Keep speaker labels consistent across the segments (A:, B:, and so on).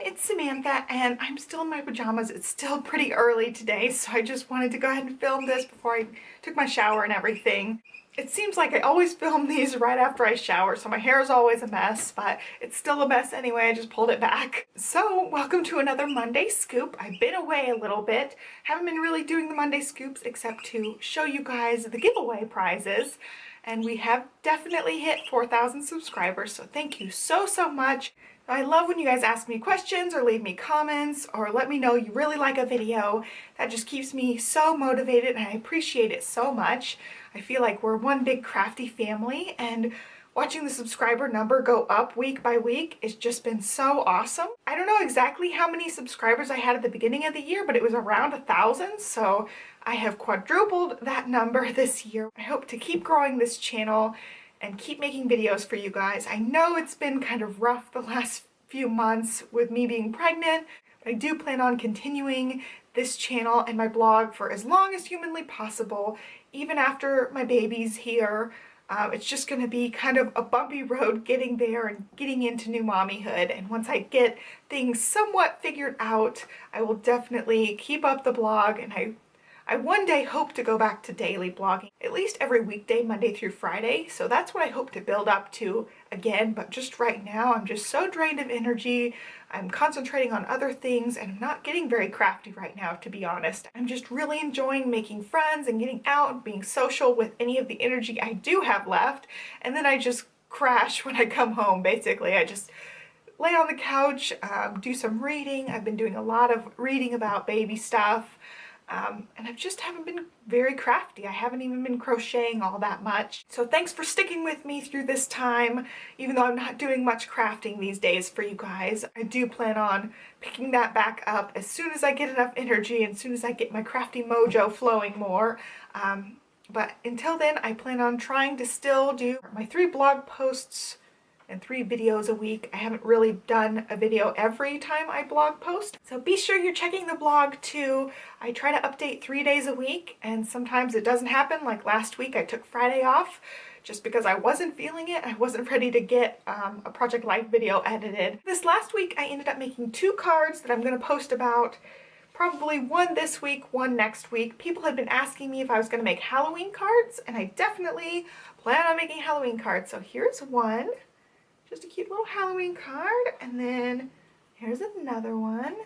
A: it's Samantha and I'm still in my pajamas. It's still pretty early today, so I just wanted to go ahead and film this before I took my shower and everything. It seems like I always film these right after I shower, so my hair is always a mess, but it's still a mess anyway. I just pulled it back. So welcome to another Monday Scoop. I've been away a little bit. Haven't been really doing the Monday Scoops except to show you guys the giveaway prizes. And we have definitely hit 4,000 subscribers, so thank you so much. I love when you guys ask me questions or leave me comments or let me know you really like a video. That just keeps me so motivated and I appreciate it so much. I feel like we're one big crafty family, and watching the subscriber number go up week by week has just been so awesome. I don't know exactly how many subscribers I had at the beginning of the year, but it was around 1,000, so I have quadrupled that number this year. I hope to keep growing this channel and keep making videos for you guys. I know it's been kind of rough the last few months with me being pregnant, but I do plan on continuing this channel and my blog for as long as humanly possible, even after my baby's here. It's just going to be kind of a bumpy road getting there and getting into new mommyhood, and once I get things somewhat figured out, I will definitely keep up the blog, and I one day hope to go back to daily blogging, at least every weekday, Monday through Friday. So that's what I hope to build up to again. But just right now, I'm just so drained of energy. I'm concentrating on other things and I'm not getting very crafty right now, to be honest. I'm just really enjoying making friends and getting out and being social with any of the energy I do have left. And then I just crash when I come home, basically. I just lay on the couch, do some reading. I've been doing a lot of reading about baby stuff. And I just haven't been very crafty. I haven't even been crocheting all that much. So thanks for sticking with me through this time, even though I'm not doing much crafting these days for you guys. I do plan on picking that back up as soon as I get enough energy and as soon as I get my crafty mojo flowing more. But until then, I plan on trying to still do my 3 blog posts and 3 videos a week. I haven't really done a video every time I blog post. So be sure you're checking the blog too. I try to update 3 days a week, and sometimes it doesn't happen. Like last week I took Friday off just because I wasn't feeling it. I wasn't ready to get a Project Life video edited. This last week I ended up making 2 cards that I'm gonna post about. Probably one this week, one next week. People had been asking me if I was gonna make Halloween cards, and I definitely plan on making Halloween cards. So here's one. Just a cute little Halloween card, and then here's another one.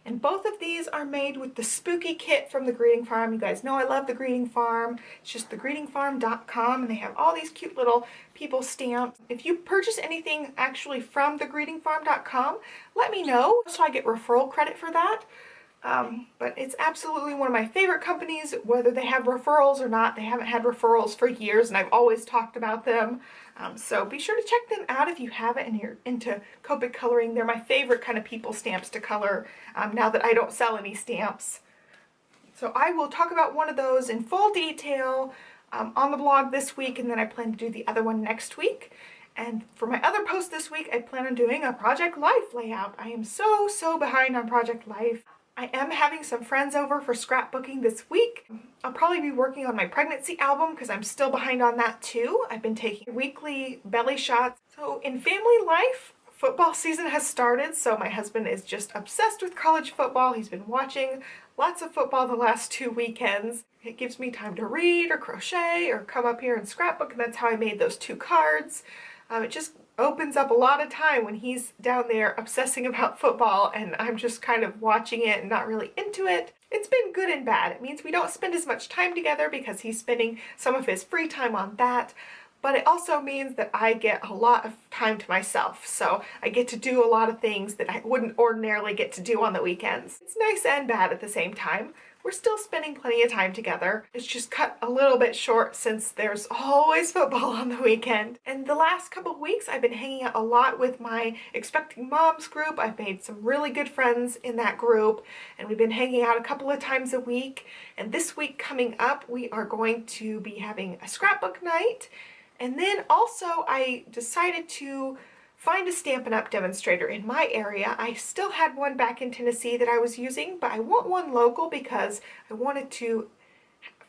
A: And both of these are made with the Spooky Kit from The Greeting Farm. You guys know I love The Greeting Farm. It's just thegreetingfarm.com, and they have all these cute little people stamps. If you purchase anything actually from thegreetingfarm.com, let me know so I get referral credit for that. But it's absolutely one of my favorite companies, whether they have referrals or not. They haven't had referrals for years, and I've always talked about them. So be sure to check them out if you haven't and you're into Copic coloring. They're my favorite kind of people stamps to color now that I don't sell any stamps. So I will talk about one of those in full detail on the blog this week, and then I plan to do the other one next week. And for my other post this week, I plan on doing a Project Life layout. I am so behind on Project Life. I am having some friends over for scrapbooking this week. I'll probably be working on my pregnancy album because I'm still behind on that too. I've been taking weekly belly shots. So in family life, football season has started, so my husband is just obsessed with college football. He's been watching lots of football the last 2 weekends. It gives me time to read or crochet or come up here and scrapbook, and that's how I made those 2 cards. It just opens up a lot of time when he's down there obsessing about football and I'm just kind of watching it and not really into it. It's been good and bad. It means we don't spend as much time together because he's spending some of his free time on that, but it also means that I get a lot of time to myself. So I get to do a lot of things that I wouldn't ordinarily get to do on the weekends. It's nice and bad at the same time. We're still spending plenty of time together. It's just cut a little bit short since there's always football on the weekend. And the last couple of weeks I've been hanging out a lot with my Expecting Moms group. I've made some really good friends in that group, and we've been hanging out a couple of times a week. And this week coming up, we are going to be having a scrapbook night. And then also I decided to find a Stampin' Up! Demonstrator in my area. I still had one back in Tennessee that I was using, but I want one local because I wanted to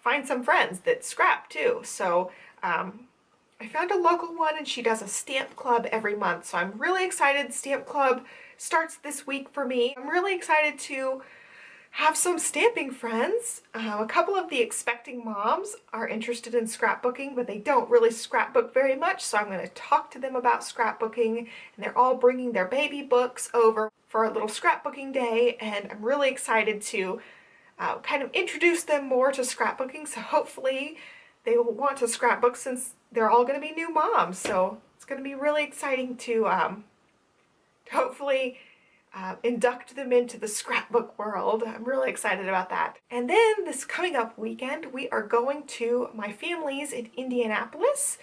A: find some friends that scrap too. So I found a local one and she does a stamp club every month. So I'm really excited. Stamp club starts this week for me. I'm really excited to have some stamping friends. A couple of the expecting moms are interested in scrapbooking, but they don't really scrapbook very much, so I'm going to talk to them about scrapbooking, and they're all bringing their baby books over for a little scrapbooking day, and I'm really excited to kind of introduce them more to scrapbooking, so hopefully they will want to scrapbook since they're all going to be new moms, so it's going to be really exciting to hopefully induct them into the scrapbook world. I'm really excited about that. And then this coming up weekend, we are going to my family's in Indianapolis.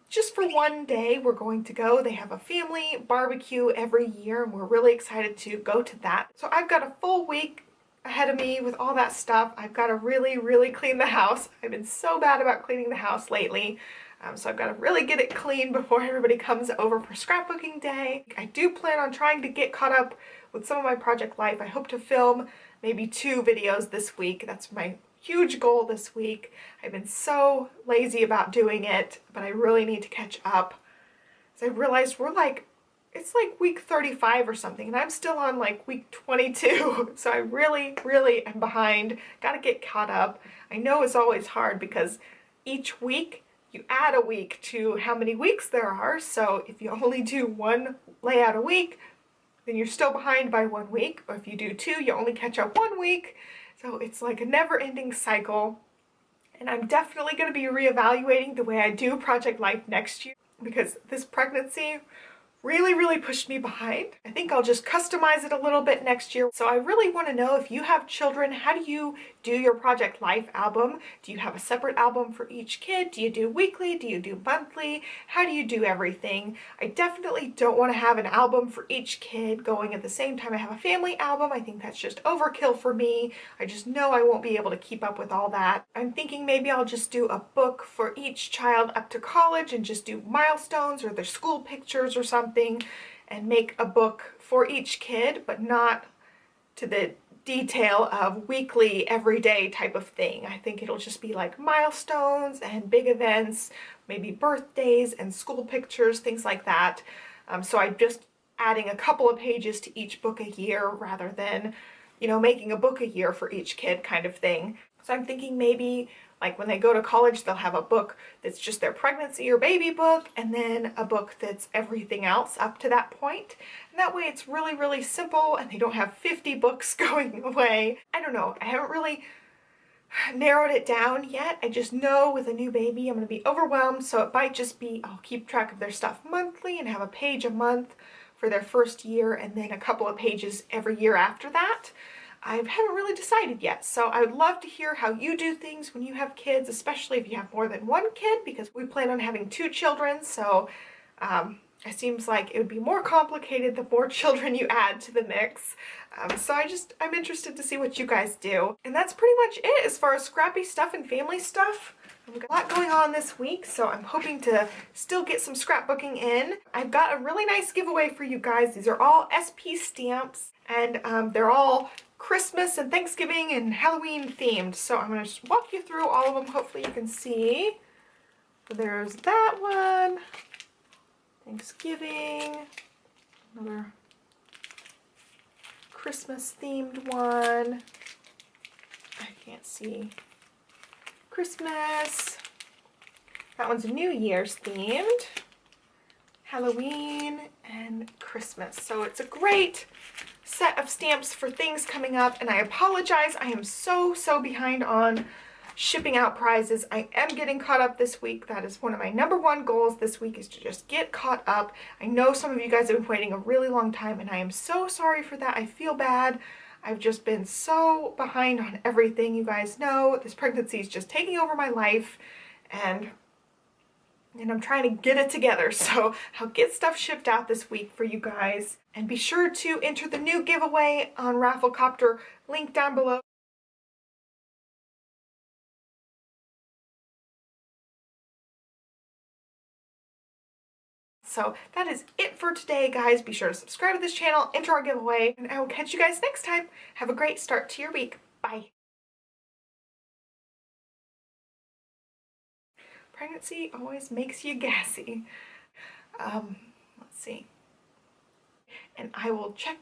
A: Just for one day, we're going to go. They have a family barbecue every year, and we're really excited to go to that. So I've got a full week ahead of me with all that stuff. I've got to really clean the house. I've been so bad about cleaning the house lately. So I've got to really get it clean before everybody comes over for scrapbooking day. I do plan on trying to get caught up with some of my project life. I hope to film maybe 2 videos this week. That's my huge goal this week. I've been so lazy about doing it, but I really need to catch up. So I realized it's like week 35 or something, and I'm still on like week 22. So I really am behind. Gotta get caught up. I know it's always hard because each week you add a week to how many weeks there are, so if you only do 1 layout a week, then you're still behind by 1 week, or if you do 2, you only catch up 1 week, so it's like a never-ending cycle, and I'm definitely going to be reevaluating the way I do Project Life next year, because this pregnancy really pushed me behind. I think I'll just customize it a little bit next year. So I really want to know, if you have children, how do you do your Project Life album? Do you have a separate album for each kid? Do you do weekly? Do you do monthly? How do you do everything? I definitely don't want to have an album for each kid going at the same time I have a family album. I think that's just overkill for me. I just know I won't be able to keep up with all that. I'm thinking maybe I'll just do a book for each child up to college and just do milestones or their school pictures or something, and make a book for each kid, but not to the detail of weekly, everyday type of thing. I think it'll just be like milestones and big events, maybe birthdays and school pictures, things like that. So I'm just adding a couple of pages to each book a year rather than, you know, making a book a year for each kid kind of thing. So I'm thinking maybe like when they go to college, they'll have a book that's just their pregnancy or baby book, and then a book that's everything else up to that point. And that way it's really simple, and they don't have 50 books going away. I don't know. I haven't really narrowed it down yet. I just know with a new baby I'm going to be overwhelmed, so it might just be I'll keep track of their stuff monthly and have a page a month for their first year, and then a couple of pages every year after that. I haven't really decided yet, so I would love to hear how you do things when you have kids, especially if you have more than 1 kid, because we plan on having 2 children, so it seems like it would be more complicated the more children you add to the mix. So I'm interested to see what you guys do. And that's pretty much it as far as scrappy stuff and family stuff. I've got a lot going on this week, so I'm hoping to still get some scrapbooking in. I've got a really nice giveaway for you guys. These are all SP stamps, and they're all Christmas and Thanksgiving and Halloween themed. So I'm going to just walk you through all of them. Hopefully you can see. So there's that one. Thanksgiving. Another Christmas themed one. I can't see. Christmas. That one's New Year's themed. Halloween and Christmas. So it's a great set of stamps for things coming up, and I apologize, I am so behind on shipping out prizes. I am getting caught up this week. That is one of my #1 goals this week, is to just get caught up. I know some of you guys have been waiting a really long time, and I am so sorry for that. I feel bad. I've just been so behind on everything. You guys know this pregnancy is just taking over my life, and I'm trying to get it together, so I'll get stuff shipped out this week for you guys. And be sure to enter the new giveaway on Rafflecopter, link down below. So that is it for today, guys. Be sure to subscribe to this channel, enter our giveaway, and I will catch you guys next time. Have a great start to your week. Bye. pregnancy always makes you gassy. Let's see. And I will check,